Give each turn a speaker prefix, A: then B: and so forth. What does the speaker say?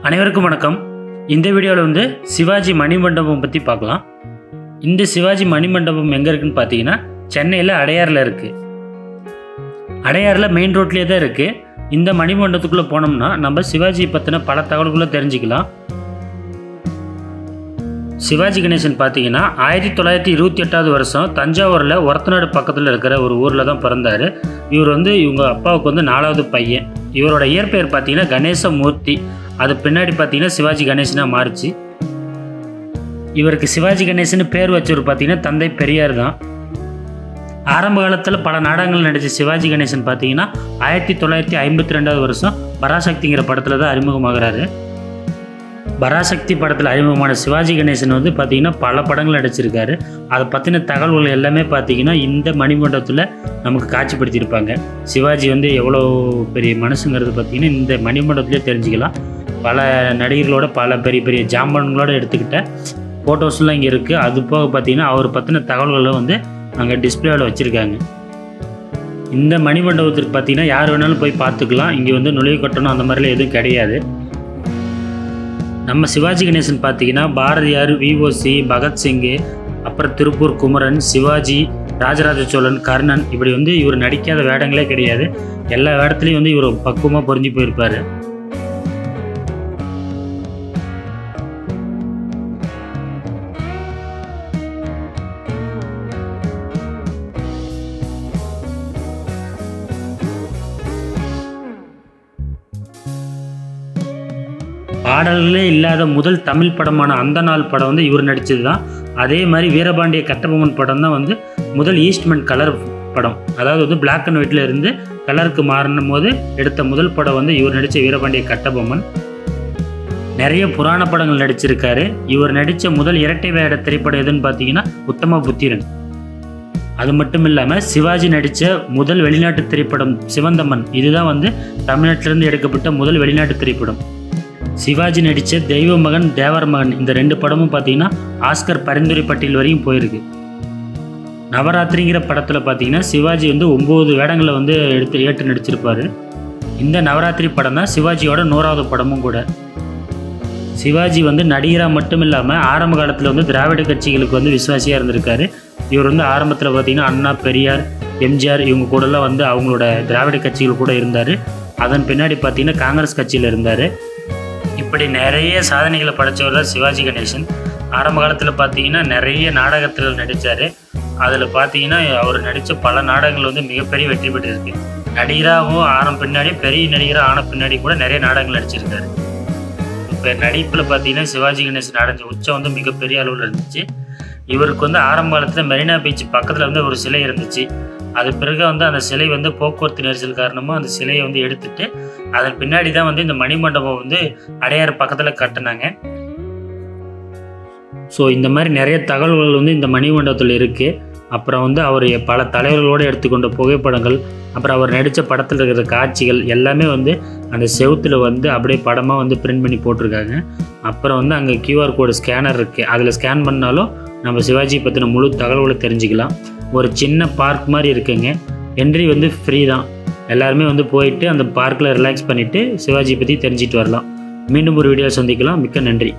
A: அனைவருக்கும் வணக்கம். இந்த வீடியோவில் வந்து சிவாஜி மணிமண்டபம் பற்றி பார்க்கலாம். இந்த சிவாஜி மணிமண்டபம் எங்கே இருக்குன்னு பார்த்தீங்கன்னா சென்னையில் அடையாரில் இருக்குது. அடையாரில் மெயின் ரோட்லேயே தான் இருக்குது. இந்த மணிமண்டபத்துக்குள்ளே போனோம்னா நம்ம சிவாஜி பற்றின பல தகவல்களை தெரிஞ்சுக்கலாம். சிவாஜி கணேசன் பார்த்தீங்கன்னா 1928 வருஷம் தஞ்சாவூரில் ஒரத்தநாடு பக்கத்தில் இருக்கிற ஒரு ஊரில் தான் பிறந்தார். இவர் வந்து இவங்க அப்பாவுக்கு வந்து 4வது பையன். இவரோட இயற்பெயர் பார்த்தீங்கன்னா கணேசமூர்த்தி. அது பின்னாடி பார்த்தீங்கன்னா சிவாஜி கணேசனாக மாறிச்சு. இவருக்கு சிவாஜி கணேசன் பேர் வச்சவர் பார்த்தீங்கன்னா தந்தை பெரியார் தான். ஆரம்ப காலத்தில் பல நாடகங்கள் நடித்த சிவாஜி கணேசன் பார்த்தீங்கன்னா 1952 வருஷம் பராசக்திங்கிற படத்தில் தான் அறிமுகமாகிறாரு. பராசக்தி படத்தில் அறிமுகமான சிவாஜி கணேசன் வந்து பார்த்திங்கன்னா பல படங்கள் நடிச்சிருக்காரு. அதை பற்றின தகவல்கள் எல்லாமே பார்த்திங்கன்னா இந்த மணிமண்டபத்தில் நமக்கு காட்சிப்படுத்தியிருப்பாங்க. சிவாஜி வந்து எவ்வளோ பெரிய மனுஷங்கிறது பார்த்திங்கன்னா இந்த மணிமண்டபத்திலே தெரிஞ்சுக்கலாம். பல நடிகர்களோட பல பெரிய பெரிய ஜாம்பன்களோட எடுத்துக்கிட்ட ஃபோட்டோஸ்லாம் இங்கே இருக்குது. அது போக பார்த்திங்கன்னா அவர் பற்றின தகவல்களை வந்து அங்கே டிஸ்பிளேவில் வச்சுருக்காங்க. இந்த மணிமண்டபத்துக்கு பார்த்திங்கன்னா யார் வேணாலும் போய் பார்த்துக்கலாம். இங்கே வந்து நுழைவு கட்டணம் அந்த மாதிரிலாம் எதுவும் கிடையாது. நம்ம சிவாஜி கணேசன் பார்த்திங்கன்னா பாரதியார், விஓசி, பகத்சிங்கு, அப்புறம் திருப்பூர் குமரன், சிவாஜி, ராஜராஜ சோழன், கர்ணன், இப்படி வந்து இவர் நடிக்காத வேடங்களே கிடையாது. எல்லா வேடத்துலையும் வந்து இவர் பக்குவமாக பொருந்தி போயிருப்பார். பாடல்களே இல்லாத முதல் தமிழ் படமான அந்த நாள் படம் வந்து இவர் நடித்தது தான். அதே மாதிரி வீரபாண்டிய கட்டபொம்மன் படம் தான் வந்து முதல் ஈஸ்ட்மென் கலர் படம். அதாவது வந்து பிளாக் அண்ட் ஒயிட்டில் இருந்து கலருக்கு மாறின போது எடுத்த முதல் படம் வந்து இவர் நடித்த வீரபாண்டிய கட்டபொம்மன். நிறைய புராண படங்கள் நடிச்சிருக்காரு. இவர் நடித்த முதல் இரட்டை வேட திரைப்படம் எதுன்னு பார்த்தீங்கன்னா உத்தமபுத்திரன். அது மட்டும் இல்லாமல் சிவாஜி நடித்த முதல் வெளிநாட்டு திரைப்படம் சிவந்தம்மன். இதுதான் வந்து தமிழ்நாட்டிலிருந்து எடுக்கப்பட்ட முதல் வெளிநாட்டு திரைப்படம். சிவாஜி நடித்த தெய்வ மகன், தேவர் மகன், இந்த 2 படமும் பார்த்தீங்கன்னா ஆஸ்கர் பரிந்துரை பட்டியல் வரையும் போயிருக்கு. நவராத்திரிங்கிற படத்தில் பார்த்தீங்கன்னா சிவாஜி வந்து 9 வேடங்களை வந்து ஏற்று நடிச்சிருப்பார். இந்த நவராத்திரி படம் தான் சிவாஜியோட 100வது படமும் கூட. சிவாஜி வந்து நடிகராக மட்டும் இல்லாமல் ஆரம்ப காலத்தில் வந்து திராவிட கட்சிகளுக்கு வந்து விசுவாசியாக இருந்திருக்காரு. இவர் வந்து ஆரம்பத்தில் பார்த்தீங்கன்னா அண்ணா, பெரியார், எம்ஜிஆர் இவங்க கூடலாம் வந்து அவங்களோட திராவிட கட்சிகள் கூட இருந்தார். அதன் பின்னாடி பார்த்தீங்கன்னா காங்கிரஸ் கட்சியில் இருந்தார். இப்படி நிறைய சாதனைகளை படைத்தவர் தான் சிவாஜி கணேசன். ஆரம்ப காலத்தில் பார்த்தீங்கன்னா நிறைய நாடகத்தில் நடித்தார். அதில் பார்த்தீங்கன்னா அவர் நடித்த பல நாடகங்கள் வந்து மிகப்பெரிய வெற்றி பெற்றிருக்கு. நடிகராகவும் பின்னாடி பெரிய நடிகராக ஆன பின்னாடி கூட நிறைய நாடகங்கள் நடிச்சிருக்காரு. இப்போ நடிப்பில் பார்த்தீங்கன்னா சிவாஜி கணேசன் அடைஞ்ச உச்சம் வந்து மிகப்பெரிய அளவில் இருந்துச்சு. இவருக்கு வந்து ஆரம்ப காலத்தில் மெரினா பீச் பக்கத்தில் வந்து ஒரு சிலை இருந்துச்சு. அது பிறகு வந்து அந்த சிலை வந்து போக்குவரத்து நெரிசல் காரணமாக அந்த சிலையை வந்து எடுத்துட்டு அதன் பின்னாடி தான் வந்து இந்த மணிமண்டபம் வந்து அடையார் பக்கத்தில் கட்டினாங்க. ஸோ இந்த மாதிரி நிறைய தகவல்கள் வந்து இந்த மணிமண்டபத்தில் இருக்குது. அப்புறம் வந்து அவர் பல தலைவர்களோடு எடுத்துக்கொண்ட புகைப்படங்கள், அப்புறம் அவர் நடித்த படத்தில் இருக்கிற காட்சிகள் எல்லாமே வந்து அந்த செவுத்தில் வந்து அப்படியே படமாக வந்து பிரிண்ட் பண்ணி போட்டிருக்காங்க. அப்புறம் வந்து அங்கே QR கோடு ஸ்கேனர் இருக்குது. அதில் ஸ்கேன் பண்ணாலும் நம்ம சிவாஜி பற்றின முழு தகவல்களை தெரிஞ்சுக்கலாம். ஒரு சின்ன பார்க் மாதிரி இருக்குங்க. என்ட்ரி வந்து ஃப்ரீ தான். எல்லாருமே வந்து போயிட்டு அந்த பார்க்கில் ரிலாக்ஸ் பண்ணிவிட்டு சிவாஜி பற்றி தெரிஞ்சிட்டு வரலாம். மீண்டும் ஒரு வீடியோ சந்திக்கலாம். மிக்க நன்றி.